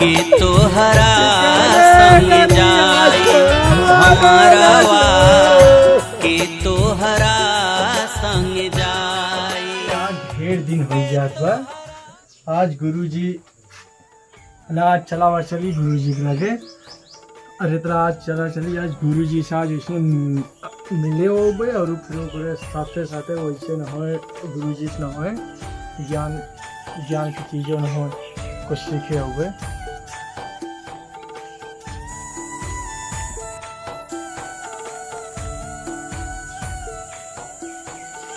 के तोहरा संग जाई हमरवा के तोहरा संग जाई। ढेर दिन हो जात बा। आज गुरुजी आज चला चली गुरुजी के लगे। अरे तरा आज चला चली आज गुरुजी से आज वैसे मिले हो गए और फिर साथे साथे वैसे न हो गुरुजी से न हो ज्ञान ज्ञान की चीज़ों न हो कुछ सीखे हुए।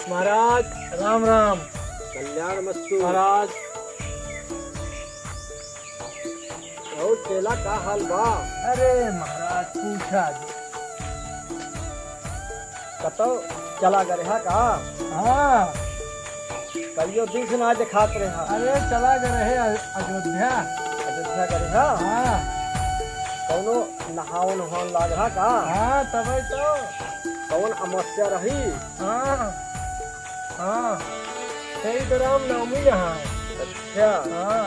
महाराज राम राम। कल्याण मस्तु महाराज और चेला का हाल बा? अरे महाराज पूछा कतो चला गए हा का? हाँ कलियो दिन से ना दिखात रहे हा। अरे चला गए रहे अयोध्या। अयोध्या करे हा? हाँ कौनो नहावन होन लाग रहा का? हाँ तब तो कौन अमावस्या रही? हाँ हाँ सही तो राम नवमी यहाँ। अच्छा हाँ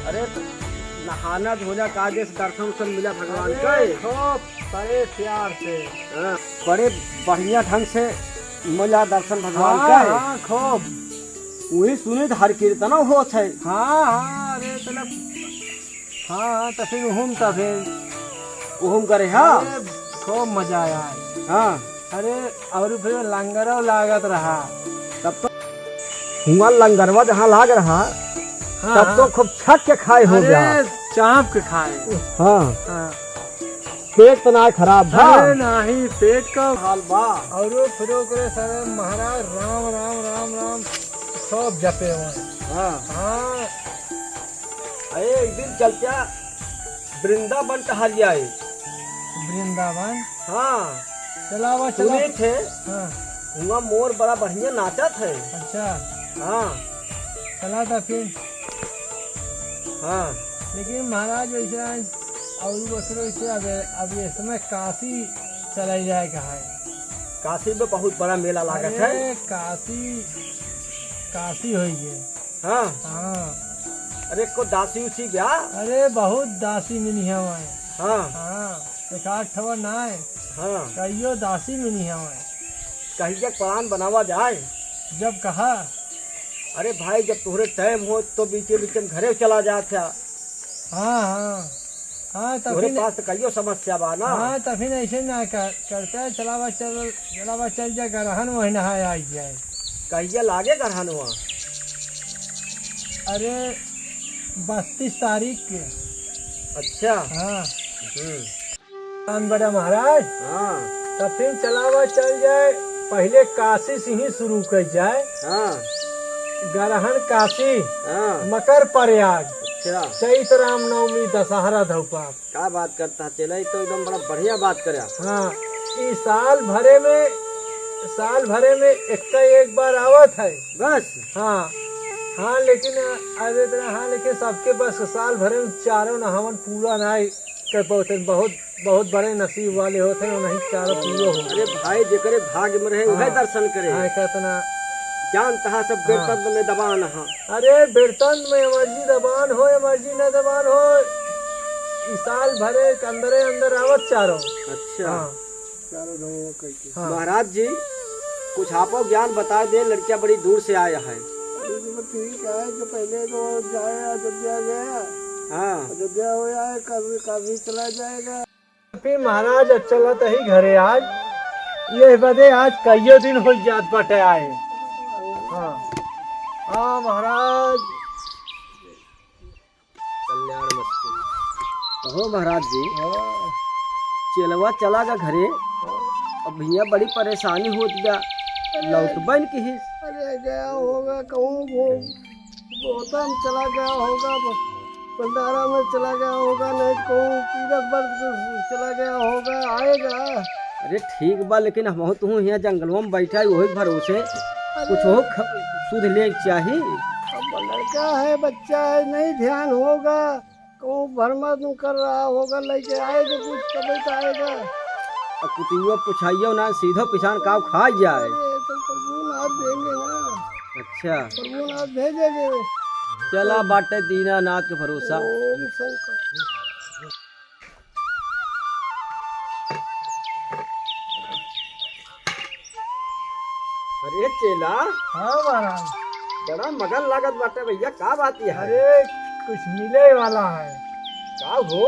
अरे नहाना धोना काजे से दर्शन उर्शन मिला भगवान अरे के? खूब बड़े प्यार से। हाँ, बड़े बढ़िया ढंग से मिला दर्शन भगवान हाँ के। हाँ खूब। वही सुने हर कीर्तन हो है। हाँ हाँ अरे मतलब हाँ हाँ तो फिर हम तो फिर उहुम करे हा? अरे खूब मजा आया। हाँ अरे और फिर लंगरो लागत रहा। तब तो हुआ लंगरवा जहाँ लाग रहा हाँ, तब तो खूब छक के खाए हो गया। अरे चाप के खाए। हाँ हाँ पेट तो ना खराब था। अरे नहीं पेट का हाल बा। और फिरो करे सारे महाराज राम राम राम राम सब जपे हुए। हाँ हाँ अरे एक दिन चलता वृंदावन टहल जाए। वृंदावन हाँ चलावा चला। सुने थे हाँ हुआ मोर बड़ा बढ़िया नाचत है। अच्छा हाँ चला था फिर। हाँ लेकिन महाराज वैसे और बसरो वैसे अब ये समय काशी चला जाए कहा है। काशी में बहुत बड़ा मेला लागत है। अरे काशी काशी हो गए। हाँ हाँ अरे को दासी उसी गया। अरे बहुत दासी मिली है वहाँ। हाँ हाँ एक आठ ठवर ना है हाँ कहियो दासी मिली है वहाँ। कहिए प्लान बनावा जाए। जब कहा अरे भाई जब तुम्हारे टाइम हो तो बीचे बीचे में घरे चला जाते। हाँ हाँ हाँ तुम्हारे तभी पास तो कहियो समस्या बा ना। हाँ तभी ऐसे ना करते है। चलावा चल जाए गरहन वही नहाए आ जाए। कहिए लागे गरहन हुआ? अरे 32 तारीख के। अच्छा हाँ हम्म बड़ा महाराज हाँ तब फिर चलावा चल जाए। पहले काशी से ही शुरू कर जाए। हाँ गरहन काशी हाँ मकर प्रयाग अच्छा चैत राम नवमी दशहरा धौपा। क्या बात करता है चला तो एकदम बड़ा बढ़िया बात करे। हाँ इस साल भरे में एक बार आवत है बस हाँ हाँ लेकिन अरे तरह हाँ लेकिन सबके बस साल भरे में चारों नहावन पूरा नहीं कर पाते। बहुत बहुत बड़े नसीब वाले होते हैं नहीं चारों पूरे हो। अरे भाई जेकरे भाग्य में रहे वह हाँ। दर्शन करे। हाँ कहतना जान तहा सब बेतन में दबान हा। अरे बेरतन में मर्जी दबान हो मर्जी न दबान हो इस साल भरे के अंदरे अंदर आवत चारों। अच्छा हाँ हाँ महाराज जी कुछ आपको ज्ञान बता दे। लड़कियां बड़ी दूर से आया है। ठीक है जो पहले तो जाए अयोध्या गया। हाँ अयोध्या हो जाए कभी चला जाएगा। फिर महाराज चला तो ही घरे आज ये बदे आज कईयो दिन हो जात बटे आए। हाँ हाँ महाराज कल्याण मस्तु। हो महाराज जी चलवा चला गा घरे। अब भैया बड़ी परेशानी होती गया लौट बन की ही। अरे गया होगा कहूँ गौतम चला गया होगा भंडारा में चला गया होगा नहीं कहूँ तीरथ वर्ग चला गया होगा आएगा। अरे ठीक बा लेकिन हम तू यहाँ जंगलों में बैठा है वही भरोसे कुछ हो सुध ले चाहिए। अब लड़का है बच्चा है नहीं ध्यान होगा कहूँ भरमा तुम कर रहा होगा लेके आएगा कुछ कभी तो आएगा। अब कुतियो पुछाइयो ना सीधो पिछान काव खा जाए। अरे तो प्रभु नाथ देंगे ना। अच्छा प्रभु नाथ भेजेंगे। चला बाटे दीनानाथ के भरोसा। ओम शंकर। अरे चेला, हाँ महाराज। बड़ा मगन लागत बाटे भैया, का बात है? अरे कुछ मिले वाला है। का हो?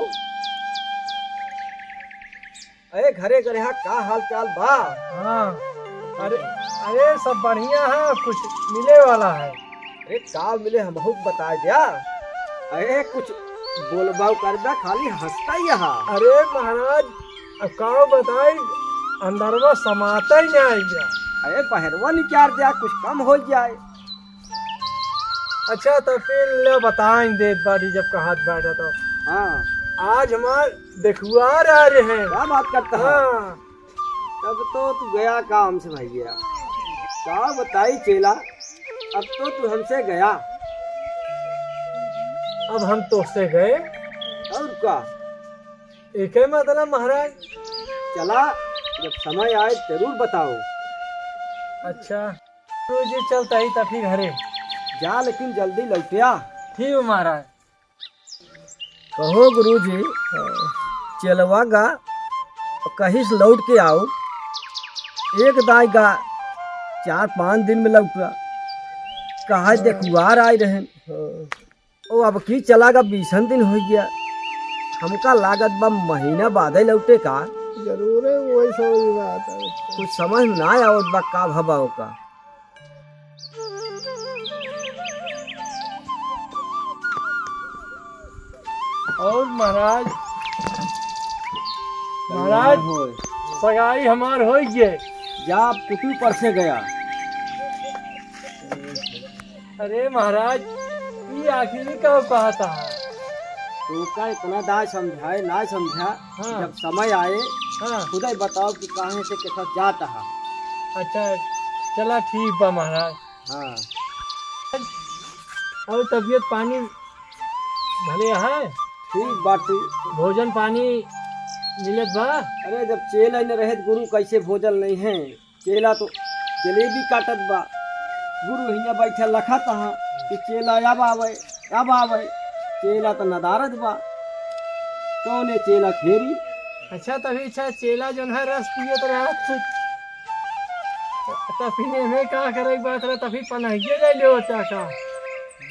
अरे घरे घरे हाँ का हाल चाल बा? हाँ अरे अरे सब बढ़िया है, कुछ मिले वाला है। अरे का मिले हम बता दिया। अरे कुछ बोलबाव करदा, खाली हंसता ही यहाँ। अरे महाराज अब का बताई, अंदरवा समाता ही नहीं गया। अरे बहरवा निकाल दिया, कुछ कम हो जाए। अच्छा तो फिर ले बताएं देत बाड़ी जब का हाथ बैठा तो। हाँ आज हमार देखुआर आ रहे हैं। क्या बात करता है? हाँ तब तो तू गया काम से भैया। क्या बताई चेला, अब तो तू हमसे गया। अब हम तो से गए। और का एक ही मतलब महाराज। चला, जब समय आए जरूर बताओ। अच्छा तो जी चलता ही तभी घरे जा, लेकिन जल्दी लौटिया। ठीक है महाराज। कहो गुरुजी, चलवा गा कहीं से लौट के आओ। एक दाई गा 4-5 दिन में लौटा, कहा देखुआर आए रहे। ओ अब की चला गा 20 दिन हो गया। हमका लागत बा महीना बाद ही लौटे का। जरूर है, वही समझ में आता है। कुछ समझ में ना आवत बा का भबाओ का। और महाराज महाराज सगाई हमार हो गए। जा कुटी पर से गया। अरे महाराज ये आखिरी कब कहा था? तो का इतना दाय समझाए ना समझा। हाँ। जब समय आए हाँ खुदा ही बताओ कि कहाँ से कैसा जाता है। अच्छा चला ठीक बा महाराज। हाँ और तबीयत पानी भले है? ठीक बाटी। भोजन पानी मिलत बा? अरे जब चेला न रहे तो गुरु कैसे भोजन नहीं है। चेला तो जलेबी काटत बा, गुरु हिया बैठे लखत हा कि चेला अब आवे अब आवे। चेला तो नदारत बा, कौने चेला खेरी। अच्छा तभी अच्छा चेला जो है रस पियत रहा तभी में का करे बात रहा तभी पनाहिए ले लो होता का।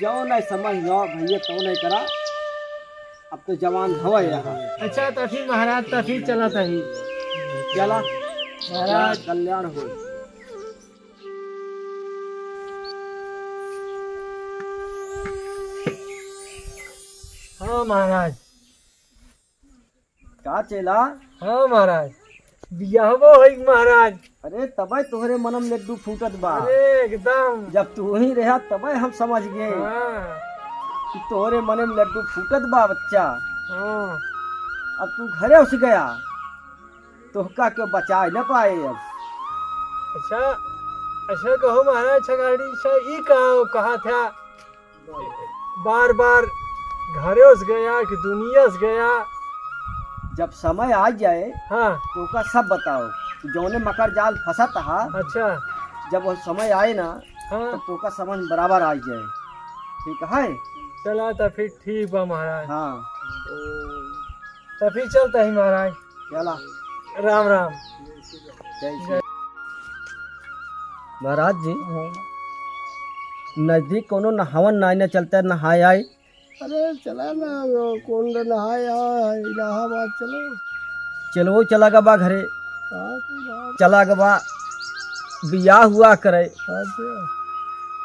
जो नहीं समझ लो भैया तो नहीं करा। अब तो जवान हवा यहाँ। अच्छा तभी महाराज तभी चला तभी। चला महाराज कल्याण हो। हाँ महाराज। का चेला? हाँ महाराज बियाहबो होई महाराज। अरे तबे तोहरे मनम लड्डू फूटत बा। अरे एकदम। जब तू ही रहा तबे हम समझ गए हाँ कि तोहरे मन में लड्डू फूटत बा बच्चा। हाँ। अब तू घरे उस गया तोहका क्यों बचा न पाए। अब अच्छा अच्छा कहो महाराज छगाड़ी अच्छा ये कहा था बार बार घरे उस गया कि दुनिया से गया? जब समय आ जाए हाँ तोहका सब बताओ। जौने मकर जाल फंसत हा, अच्छा जब वो समय आए ना हाँ तो तोहका समझ बराबर आ जाए। ठीक है? चला तो फिर ठीक बा महाराज। हाँ तो फिर चलता ही महाराज। चला राम राम। जय महाराज जी, नजदीक कोनो नहावन नाई न चलता नहाए आए। अरे चला ना, वो कुंड नहाया इलाहाबाद चलो। चलो चला गबा घरे, हाँ कोई बात चला गबा बियाह हुआ करे। अच्छा,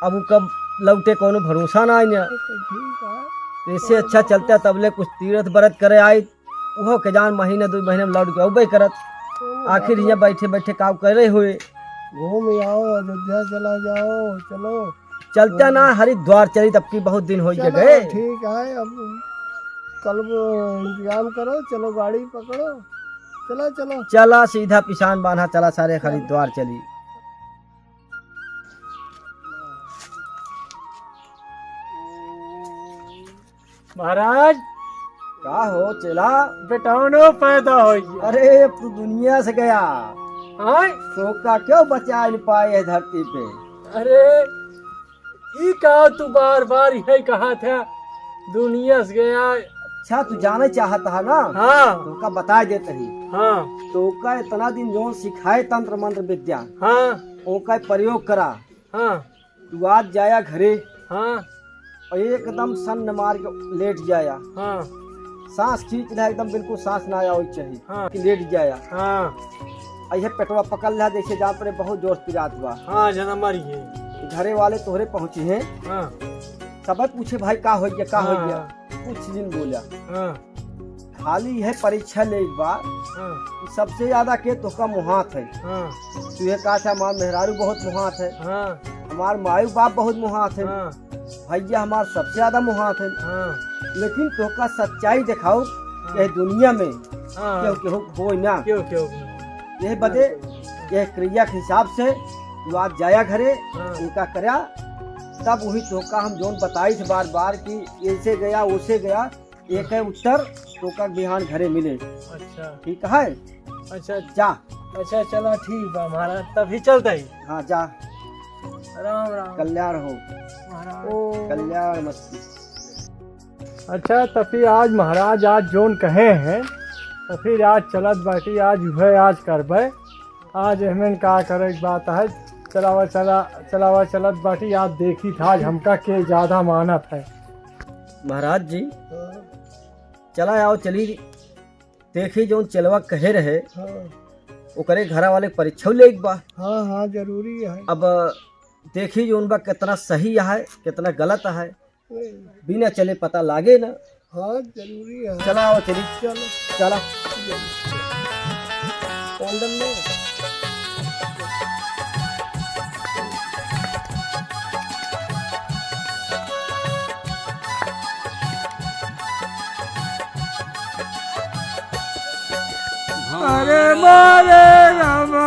अब वो कब लौटे कोनो भरोसा ना आई। तो ठीक है। इससे अच्छा चलता तबले कुछ तीर्थ व्रत करे आए। वो के जान महीने 2 महीने में लौट के अबे करत। आखिर यहाँ बैठे बैठे काम करे हुए। घूम आओ, अयोध्या चला जाओ। चलो चलता ना हरिद्वार चली तब की बहुत दिन हो चलो गए। ठीक है। अब कल वो इंतजाम करो, चलो गाड़ी पकड़ो। चलो चलो चला सीधा पिछान बांधा चला सारे हरिद्वार चली। महाराज का हो चला? बेटानो पैदा हो गया। अरे अब तू दुनिया से गया हाँ तो का क्यों बचा नहीं पाए है धरती पे। अरे ई कहा तू बार बार यही कहा था दुनिया से गया। अच्छा तू जाने चाहता है ना? हाँ तो का बता देते ही। हाँ तो का इतना दिन जो सिखाए तंत्र मंत्र विद्या, हाँ ओका प्रयोग करा। हाँ तू आज जाया घरे हाँ और एकदम सन्न मार के लेट जाया। हाँ सांस खींच रहा एकदम, बिल्कुल सांस ना आया चाहिए हाँ। कि लेट जाया। हाँ ऐसे पेटवा पकड़ रहा जैसे जहाँ पर बहुत जोर से पिरात हुआ। हाँ जना मरी है। घरे वाले तोहरे पहुँचे हैं, हाँ सब पूछे भाई का हो गया, का हो हाँ। गया। कुछ दिन बोला हाँ खाली है परीक्षा ले एक बार हाँ कि सबसे ज्यादा के तो का मुहात है। हाँ तू ये कहा था हमार मेहरारू बहुत मुहात है, हाँ हमार मायू बाप बहुत मुहात है, हाँ भैया हमार सबसे ज्यादा मुहात है। हाँ लेकिन तो का सच्चाई दिखाओ कि दुनिया में हाँ क्यों क्यों हो ना। क्यों क्यों यह बदे यह क्रिया के हिसाब से तू आज जाया घरे, हाँ। उनका करया, तब वही तोका हम जोन बताई थे बार बार कि ऐसे गया वैसे गया, एक है उत्तर तोका बिहान घरे मिले। अच्छा ठीक है, अच्छा जा। अच्छा चलो ठीक बा महाराज, तभी चलता ही। हाँ जा, राम राम कल्याण हो, महाराज। कल्याण मस्ती। अच्छा तो फिर आज महाराज आज जोन कहे हैं तो फिर आज चलत बाटी, आज वह आज करबे। आज हमें का करे बात है, चलावा चलत बाटी। आज देखी था आज हमका के ज्यादा मानत है। महाराज जी चला आओ, चली देखी जो चलवा कहे रहे ओकरे घरा वाले परीक्षा ले एक बार। हाँ हाँ जरूरी है। अब देखी जो उनका कितना सही है कितना गलत है, बिना चले पता लागे ना। हाँ जरूरी है। चला आओ, चली चलो चला। कॉन्डम में अरे मारे रामा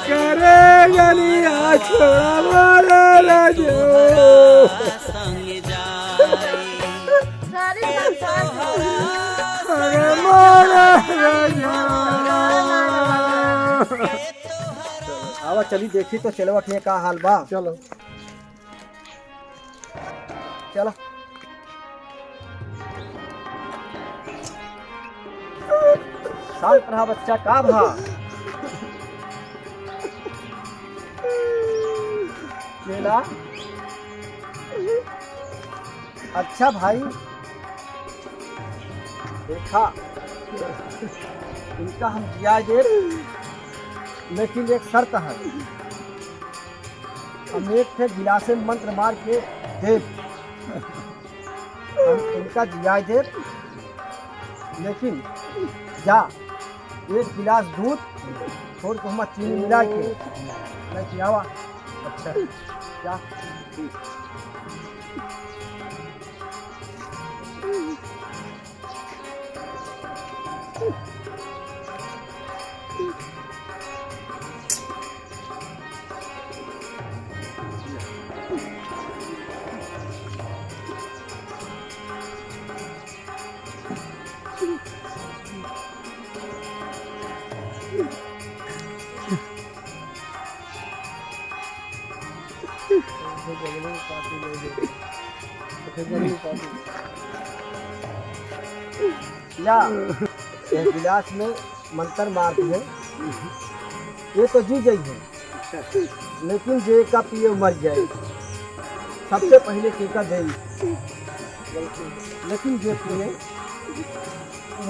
करे गलिया छोड़ा मारे राजो। अरे मारे राजो। आवा चली देखी तो चलवा के का हाल बा। चलो चलो शांत रहा बच्चा, का भा चला। अच्छा भाई देखा इनका हम जिया दे, लेकिन एक शर्त है, हम एक थे गिलासे मंत्र मार के दे, हम इनका जिया दे, लेकिन जा एक गिलास दूध थोड़ी को हम चीनी मिला के मैं पियावा। अच्छा जा। या एक गिलास में मंत्र मार दिए, ये तो जी गई है, लेकिन जे का पिए मर जाए। सबसे पहले टीका दे, लेकिन जे पिए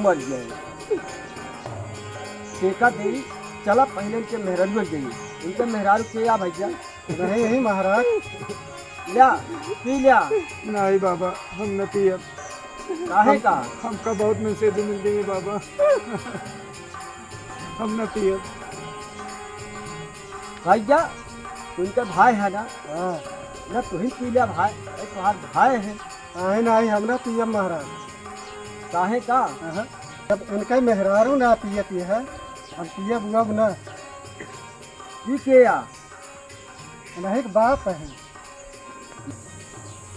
मर जाए। टीका दे, चला पहले इनके मेहरारू गई, इनके मेहरारू के या भैया नहीं महाराज, लिया पी लिया। नहीं बाबा हम न पिए, काहे का? हमका बहुत नसीब मिल गई बाबा, हम न पिए। भैया उनका भाई है ना? हाँ ना तू ही पी लिया भाई, तुम्हारे भाई है। नहीं नहीं हमरा पियम महाराज। काहे का? जब इनका मेहरारू ना पियती है, हम पियब अब ना। जी के या नहीं बाप है।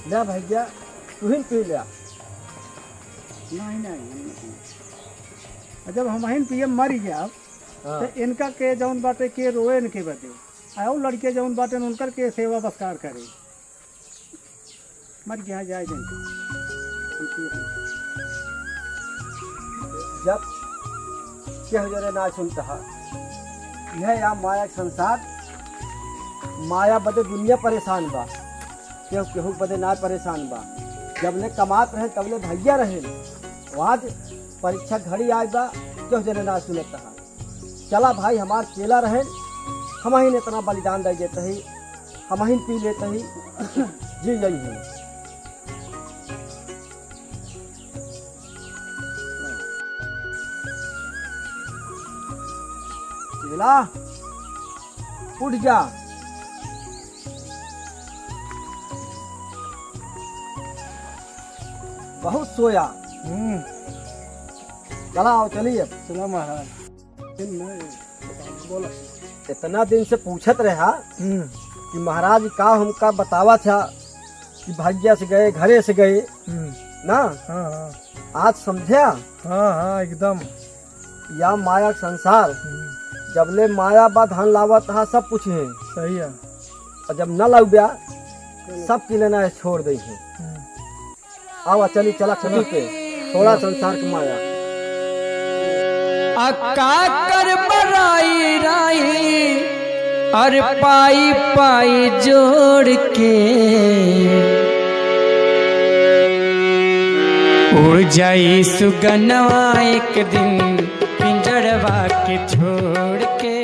ना भैया तू ही पी लिया। नहीं नहीं जब हम पियम मर गया हाँ। तो इनका के जौन बाटे के रोए इनके बदे आओ लड़के जौन बाटे उनकर के सेवा बसकार करे मर गया जाए जन जब केहू जरे ना सुनता यह या माया के संसार माया बदे दुनिया परेशान बा केहू केहू बदे ना परेशान बा जब ले कमात रहे तब ले भैया रहे आज परीक्षा घड़ी आए बा केहू जरे ना सुनता चला भाई हमार चेला रहे हम ही इतना बलिदान दे देते ही हम ही पी लेते ही जी यही है चेला उठ जा बहुत सोया चला आओ चलिए चला महाराज बोला इतना दिन से पूछत रहा कि महाराज का हमका बतावा था कि भैया से गए घरे से गए ना हाँ हाँ आज समझा हाँ हाँ एकदम या माया के संसार जबले माया बा धन लावत हा सब कुछ है सही है और जब न लग गया सब की लेना है छोड़ दे है आवा चली चला चली के थोड़ा संसार की माया अक्का कर बराई राई और पाई पाई जोड़ के उड़ जाई सुगनवा एक दिन पिंजड़वा के छोड़ के